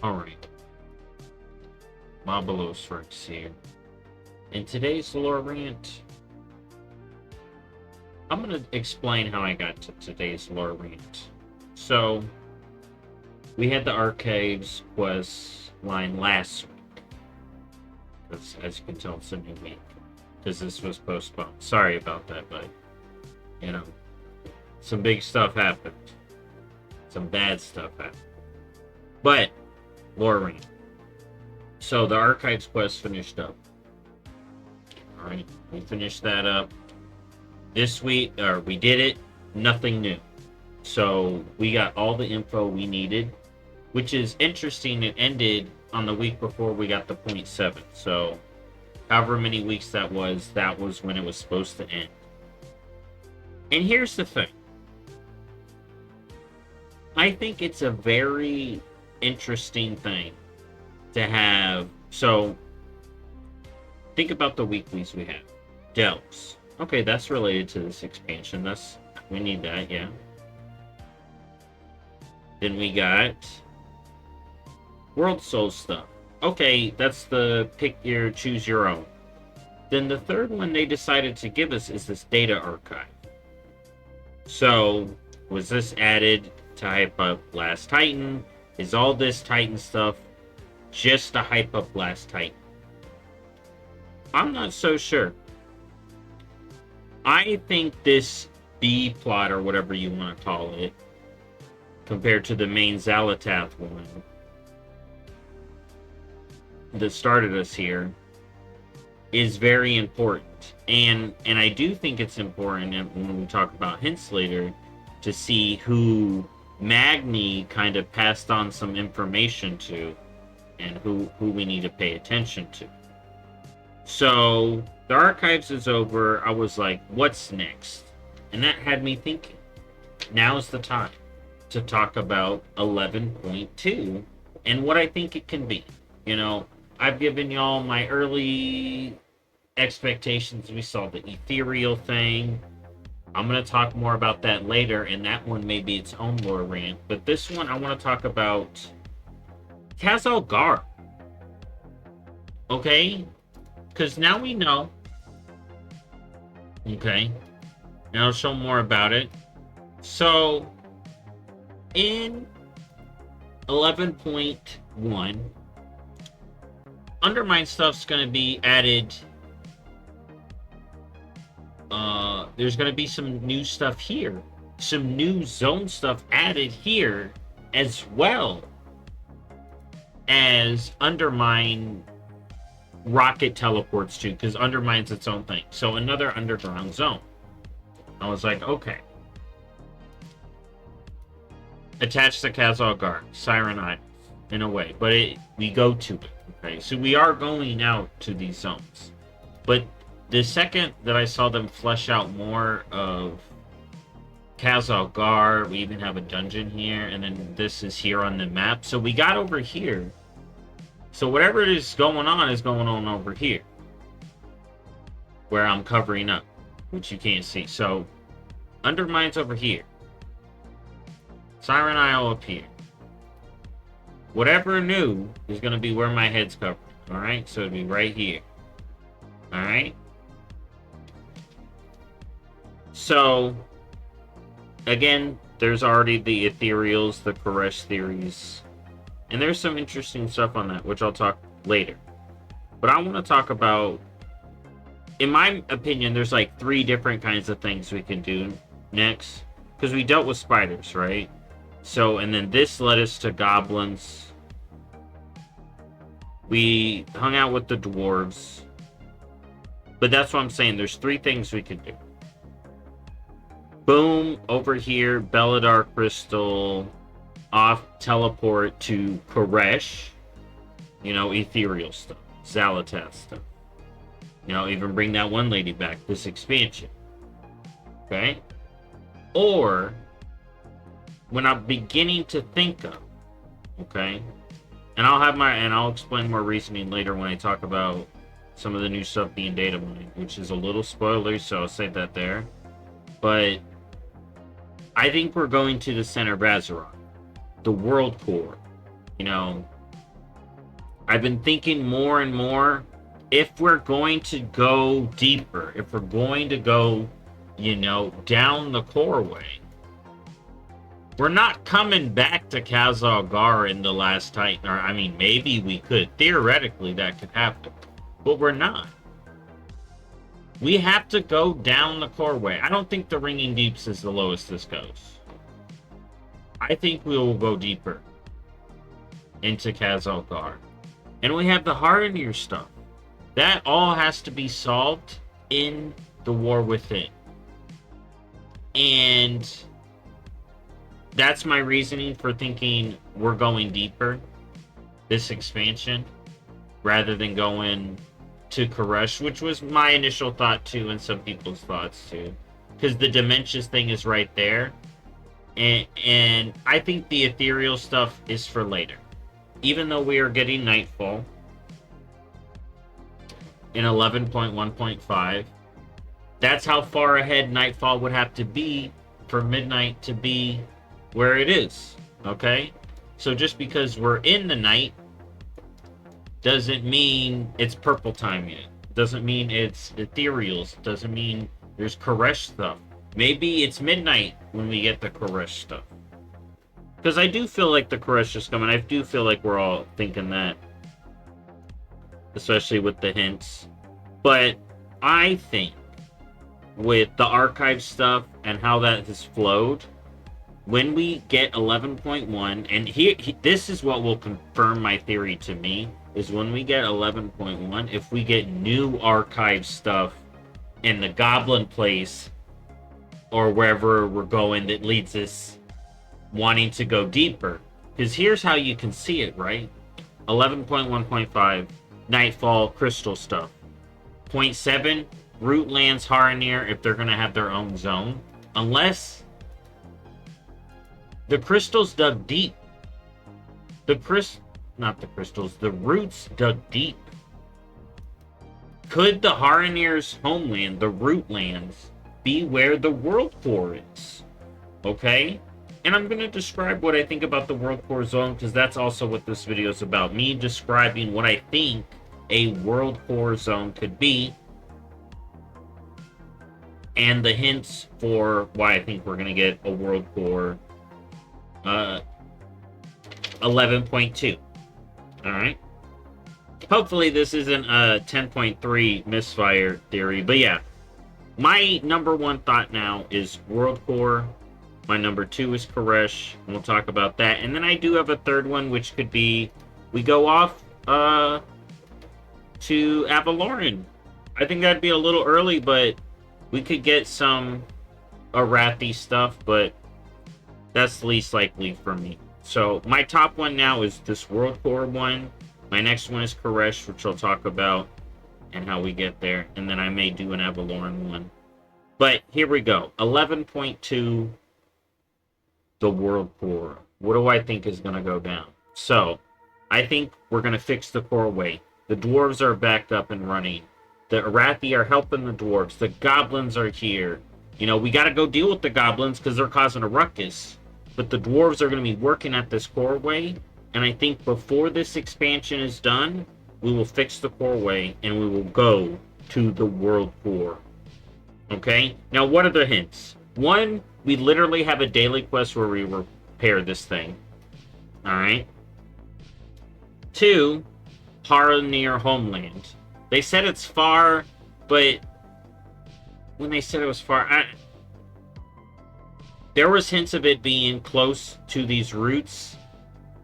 Alright, BobalosRex here. In today's lore rant, I'm going to explain how I got to today's lore rant. So, we had the Archives quest line last week. As you can tell, it's a new week. Because this was postponed. Sorry about that, but, you know, some big stuff happened. Some bad stuff happened. But, lore rant. So, the Archives quest finished up. Alright, we finished that up. This week, or we did it, nothing new. So we got all the info we needed, which is interesting. It ended on the week before we got the 0.7. So however many weeks that was when it was supposed to end. And here's the thing. I think it's a very interesting thing to have. So think about the weeklies we have. Delves. Okay, that's related to this expansion. We need that, yeah. Then we got World Soul stuff. Okay, that's the pick your choose your own. Then the third one they decided to give us is this data archive. So, was this added to hype up Last Titan? Is all this Titan stuff just to hype up Last Titan? I'm not so sure. I think this B plot, or whatever you want to call it, compared to the main Xalatath one that started us here, is very important. And I do think it's important when we talk about hints later to see who Magni kind of passed on some information to and who we need to pay attention to. So the Archives is over. I was like, what's next? And that had me thinking, now's the time to talk about 11.2 and what I think it can be. You know, I've given y'all my early expectations. We saw the ethereal thing. I'm going to talk more about that later, and that one may be its own lore rant. But this one, I want to talk about Kazal Gar. Okay? Because now we know. Okay? And I'll show more about it. So, in 11.1, Undermine stuff's going to be added. There's going to be some new stuff here. Some new zone stuff added here, as well as Undermine rocket teleports to, because Undermine's its own thing. So another underground zone. I was like, okay. Attached to Kazal Gar, Siren Isles, in a way, but we go to it. Okay, so we are going out to these zones, but the second that I saw them flesh out more of Kazal Gar, we even have a dungeon here, and then this is here on the map. So we got over here. So whatever is going on over here, where I'm covering up, which you can't see. So Undermine's over here. Siren Isle up here. Whatever new is going to be where my head's covered. Alright? So it'll be right here. Alright? So, again, there's already the ethereals, the Koresh theories. And there's some interesting stuff on that, which I'll talk later. But I want to talk about, in my opinion, there's like 3 different kinds of things we can do next. Because we dealt with spiders, right? So, and then this led us to goblins. We hung out with the dwarves. But that's what I'm saying. There's 3 things we could do. Boom, over here, Belladar Crystal, off, teleport to Koresh. You know, ethereal stuff. Xalatath stuff. You know, even bring that one lady back, this expansion. Okay? Or, when I'm beginning to think of, okay? And I'll explain more reasoning later when I talk about some of the new stuff being data mined, which is a little spoiler, so I'll say that there. But I think we're going to the center of Azeroth, the world core. You know, I've been thinking more and more, if we're going to go deeper, if we're going to go, down the core way, we're not coming back to Kazalgar in the last Titan. Or, I mean, maybe we could. Theoretically, that could happen. But we're not. We have to go down the core way. I don't think the Ringing Deeps is the lowest this goes. I think we will go deeper into Kazalgar. And we have the Hardenir stuff. That all has to be solved in the War Within. And that's my reasoning for thinking we're going deeper this expansion rather than going to Koresh, which was my initial thought too, and some people's thoughts too, because the Dementias thing is right there, and I think the ethereal stuff is for later. Even though we are getting Nightfall in 11.1.5, that's how far ahead Nightfall would have to be for Midnight to be where it is. Okay, so just because we're in the night doesn't mean it's purple time yet. Doesn't mean it's ethereals. Doesn't mean there's Koresh stuff. Maybe it's midnight when we get the Koresh stuff. Because I do feel like the Koresh is coming. I do feel like we're all thinking that. Especially with the hints. But I think with the archive stuff and how that has flowed, when we get 11.1, and this is what will confirm my theory to me, is when we get 11.1, if we get new archive stuff in the Goblin place or wherever we're going that leads us wanting to go deeper. Because here's how you can see it, right? 11.1.5, Nightfall, Crystal stuff. 0.7, Rootlands, Harrenir, if they're going to have their own zone. Unless the crystals dug deep. The roots dug deep. Could the Harrenir's homeland, the Rootlands, be where the World Core is? Okay? And I'm going to describe what I think about the World Core zone, because that's also what this video is about. Me describing what I think a World Core zone could be, and the hints for why I think we're going to get a World Core 11.2. Alright? Hopefully this isn't a 10.3 misfire theory, but yeah. My number one thought now is World Core. My number two is Koresh, and we'll talk about that. And then I do have a third one, which could be we go off to Avaloran. I think that'd be a little early, but we could get some Arathi stuff, but that's least likely for me. So my top one now is this World Core one. My next one is Koresh, which I'll talk about and how we get there. And then I may do an Avaloran one. But here we go. 11.2, the World Core. What do I think is going to go down? So I think we're going to fix the core way. The dwarves are backed up and running. The Arathi are helping the dwarves. The goblins are here. You know, we got to go deal with the goblins because they're causing a ruckus. But the dwarves are going to be working at this core way. And I think before this expansion is done, we will fix the core way and we will go to the World Core. Okay? Now, what are the hints? One, we literally have a daily quest where we repair this thing. Alright? Two, Harrenir Homeland. They said it's far, but when they said it was far, there was hints of it being close to these roots.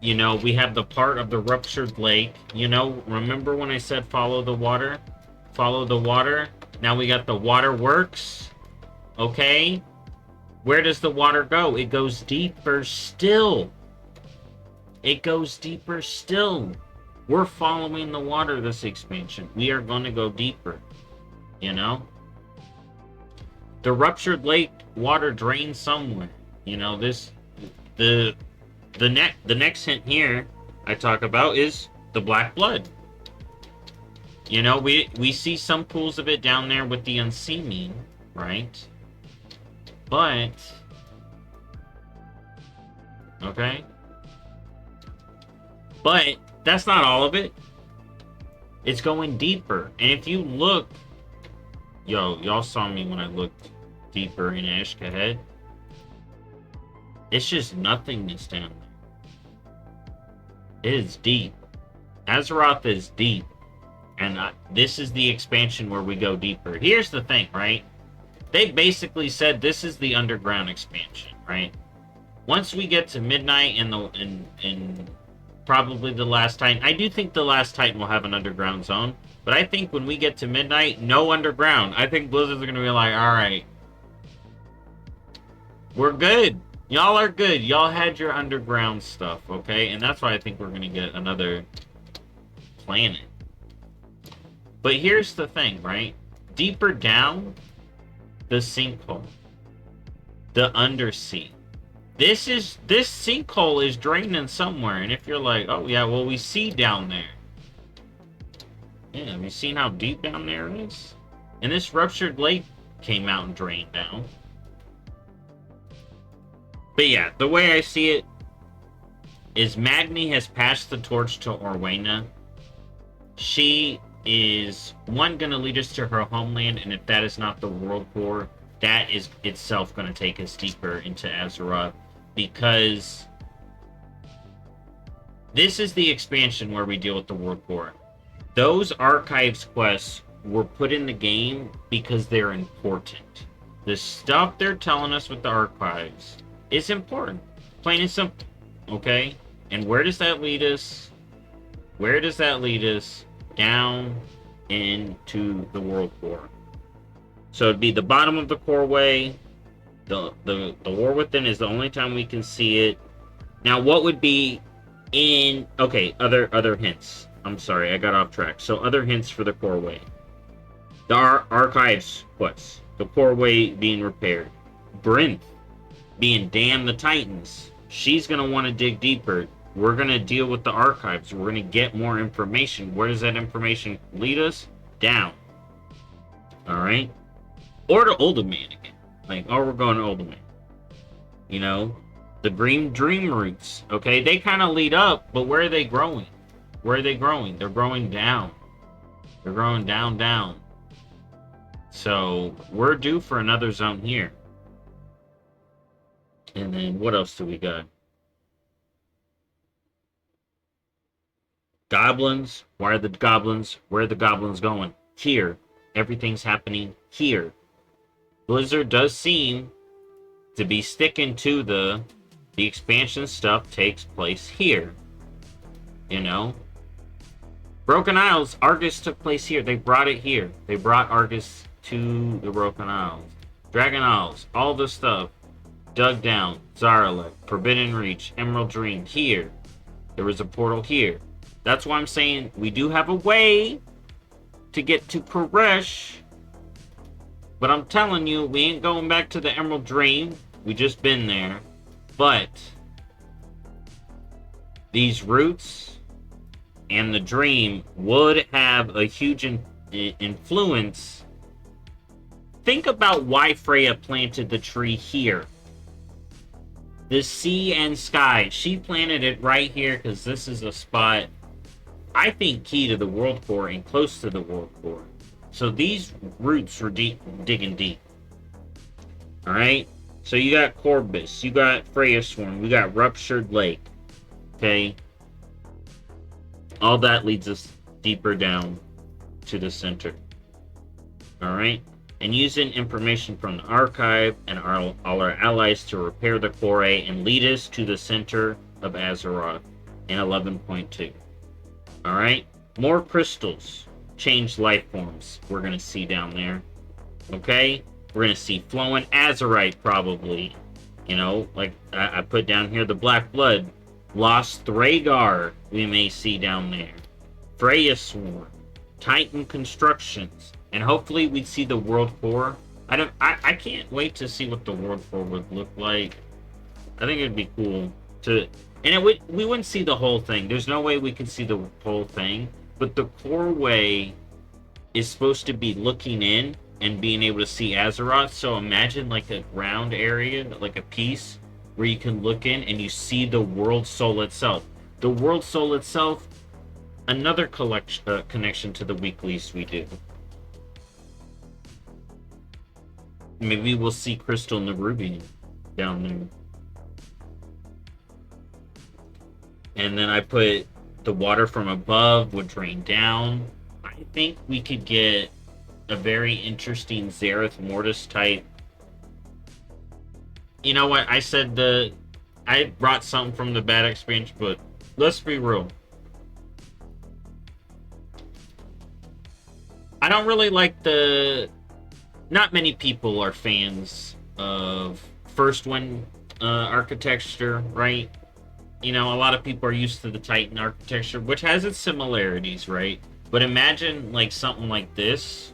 You know, we have the part of the ruptured lake. You know, remember when I said follow the water? Follow the water. Now we got the waterworks. Okay? Where does the water go? It goes deeper still. It goes deeper still. We're following the water this expansion. We are going to go deeper. You know? The ruptured lake water drains somewhere. You know, the next hint here I talk about is the black blood. You know, we see some pools of it down there with the Unseeming, right? But okay. But that's not all of it. It's going deeper. And if you look, y'all saw me when I looked deeper in Ashkahead. It's just nothingness down there. It is deep. Azeroth is deep. And this is the expansion where we go deeper. Here's the thing, right? They basically said this is the underground expansion, right? Once we get to Midnight and probably the Last Titan, I do think the Last Titan will have an underground zone. But I think when we get to Midnight, no underground. I think Blizzard's are going to be like, alright, we're good. Y'all are good. Y'all had your underground stuff, okay? And that's why I think we're going to get another planet. But here's the thing, right? Deeper down, the sinkhole. The undersea. This sinkhole is draining somewhere. And if you're like, oh yeah, well we see down there. Yeah, have you seen how deep down there is? And this ruptured lake came out and drained down. But yeah, the way I see it is Magni has passed the torch to Orwena. She is, one, going to lead us to her homeland, and if that is not the World Core, that is itself going to take us deeper into Azeroth, because this is the expansion where we deal with the World Core. Those Archives quests were put in the game because they're important. The stuff they're telling us with the Archives is important. Plain and simple. Okay? And where does that lead us? Where does that lead us? Down into the World Core. So it'd be the bottom of the core way. The War Within is the only time we can see it. Now, what would be in... Okay, other hints. I'm sorry, I got off track. So other hints for the core way. The Archives quests. The core way being repaired. Brinth being Damn the Titans. She's going to want to dig deeper. We're going to deal with the Archives. We're going to get more information. Where does that information lead us? Down. Alright? Or to Uldaman again. Like, oh, we're going to Uldaman. You know? The Green Dream Roots. Okay? They kind of lead up, but where are they growing? Where are they growing? They're growing down. They're growing down. So, we're due for another zone here. And then, what else do we got? Goblins. Why are the goblins? Where are the goblins going? Here. Everything's happening here. Blizzard does seem to be sticking to the expansion stuff takes place here. You know? Broken Isles, Argus took place here. They brought it here. They brought Argus to the Broken Isles. Dragon Isles, all this stuff. Dug down. Zaralek, Forbidden Reach, Emerald Dream, here. There was a portal here. That's why I'm saying we do have a way to get to Koresh. But I'm telling you, we ain't going back to the Emerald Dream. We just been there. But these roots and the dream would have a huge influence. Think about why Freya planted the tree here. The sea and sky. She planted it right here because this is a spot, I think, key to the World Core and close to the World Core. So these roots were digging deep. Alright? So you got Corbus, you got Freya Swarm, we got Ruptured Lake. Okay? All that leads us deeper down to the center. Alright? And using information from the archive and all our allies to repair the core and lead us to the center of Azeroth in 11.2. Alright? More crystals. Changed life forms we're going to see down there. Okay? We're going to see flowing azurite probably. You know, like I put down here the Black Blood. Lost Thragar we may see down there. Freya Swarm. Titan Constructions. And hopefully we'd see the World Core. I can't wait to see what the World Core would look like. I think it'd be cool to... And we wouldn't see the whole thing. There's no way we could see the whole thing. But the core way is supposed to be looking in and being able to see Azeroth. So imagine like a round area, like a piece, where you can look in and you see the World Soul itself. The World Soul itself another connection to the weeklies we do. Maybe we'll see Crystal Nerubian down there. And then I put the water from above would drain down. I think we could get a very interesting Zereth Mortis type. You know what? I brought something from the bad experience, but let's be real. I don't really like not many people are fans of first one architecture, right? You know, a lot of people are used to the Titan architecture, which has its similarities, right? But imagine like something like this,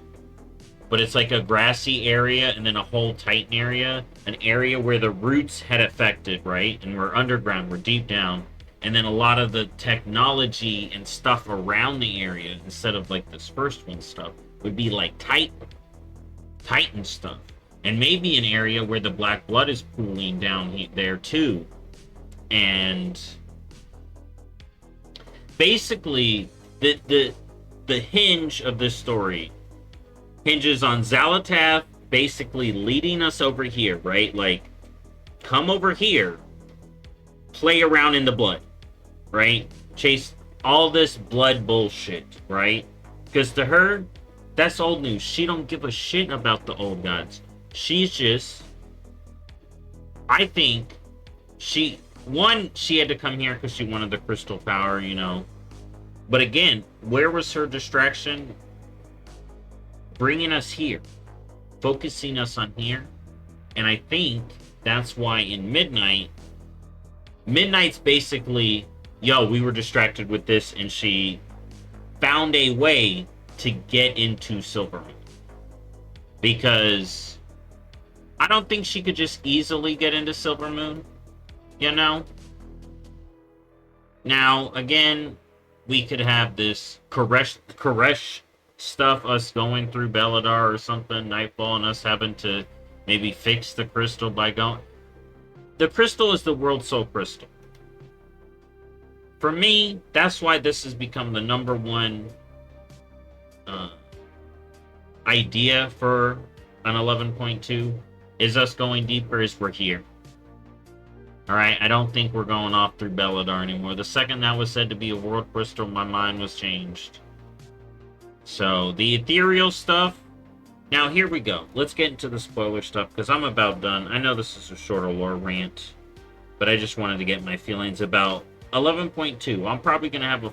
but it's like a grassy area and then a whole Titan area, an area where the roots had affected, right? And we're underground, we're deep down. And then a lot of the technology and stuff around the area, instead of like this first one stuff, would be like Titan stuff. And maybe an area where the black blood is pooling down there too. And basically, the hinge of this story hinges on Xalatath basically leading us over here, right? Like, come over here, play around in the blood, right? Chase all this blood bullshit, right? Because to her, that's old news. She don't give a shit about the old gods. She's just, I think, she had to come here because she wanted the crystal power, you know. But again, where was her distraction? Bringing us here, focusing us on here. And I think that's why in Midnight's basically, yo, we were distracted with this, and she found a way to get into Silvermoon. Because I don't think she could just easily get into Silvermoon, you know? Now, again, we could have this Koresh stuff, us going through Beladar or something, Nightfall, and us having to maybe fix the crystal by going... The crystal is the World Soul Crystal. For me, that's why this has become the number one idea for an 11.2, is us going deeper, is we're here. Alright, I don't think we're going off through Beladar anymore. The second that was said to be a world crystal, my mind was changed. So, the ethereal stuff. Now, here we go. Let's get into the spoiler stuff, because I'm about done. I know this is a shorter lore rant, but I just wanted to get my feelings about 11.2. I'm probably going to have a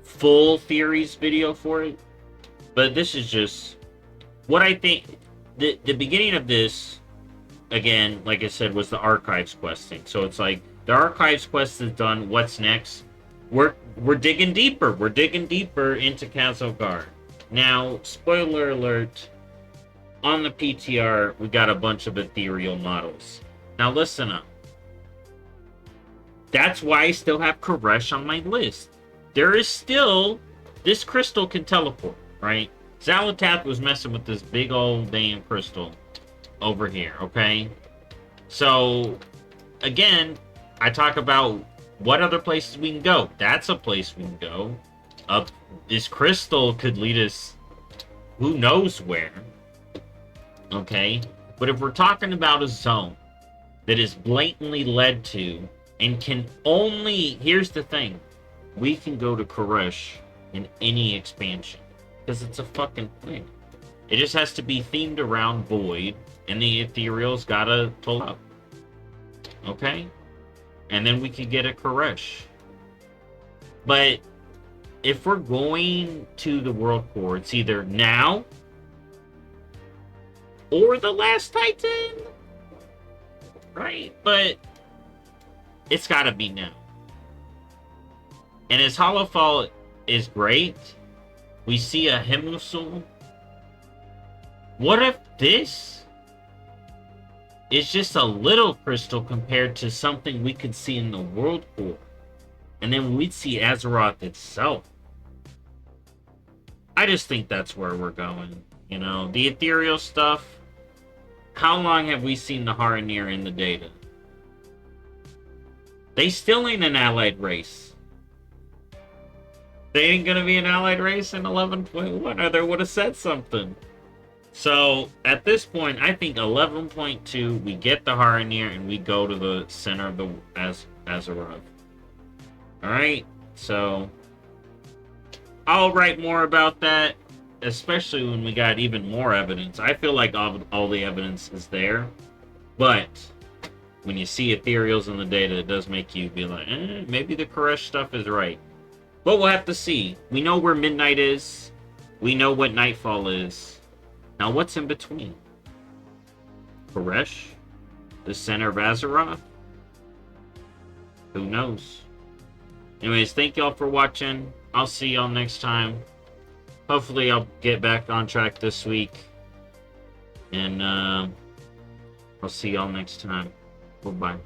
full theories video for it, but this is just what I think. The beginning of this, again, like I said, was the Archives quest thing. So it's like, the Archives quest is done, what's next? We're digging deeper. We're digging deeper into Khazad-dûr. Now, spoiler alert, on the PTR, we got a bunch of ethereal models. Now, listen up. That's why I still have Koresh on my list. There is still... This crystal can teleport, right? Xalatath was messing with this big old damn crystal over here, okay? So, again, I talk about what other places we can go. That's a place we can go. This crystal could lead us who knows where. Okay? But if we're talking about a zone that is blatantly led to and can only... Here's the thing. We can go to Koresh in any expansion. Because it's a fucking thing. It just has to be themed around Void, and the ethereal's gotta pull up. Okay? And then we could get a Koresh. But if we're going to the World Core, it's either now or the Last Titan. Right? But it's gotta be now. And as Hollowfall is great, we see a Hemusul. What if this is just a little crystal compared to something we could see in the World Core? And then we'd see Azeroth itself. I just think that's where we're going. You know, the ethereal stuff. How long have we seen the Haranir in the data? They still ain't an allied race. They ain't gonna be an allied race in 11.1, or they would have said something. So at this point, I think 11.2, we get the Haranir and we go to the center of the Azeroth. All right, so I'll write more about that, especially when we got even more evidence. I feel like all the evidence is there, but when you see ethereals in the data, it does make you be like, maybe the Koresh stuff is right. But we'll have to see. We know where midnight is. We know what nightfall is. Now, what's in between? Koresh? The center of Azeroth? Who knows? Anyways, thank y'all for watching. I'll see y'all next time. Hopefully, I'll get back on track this week. And I'll see y'all next time. Bye-bye.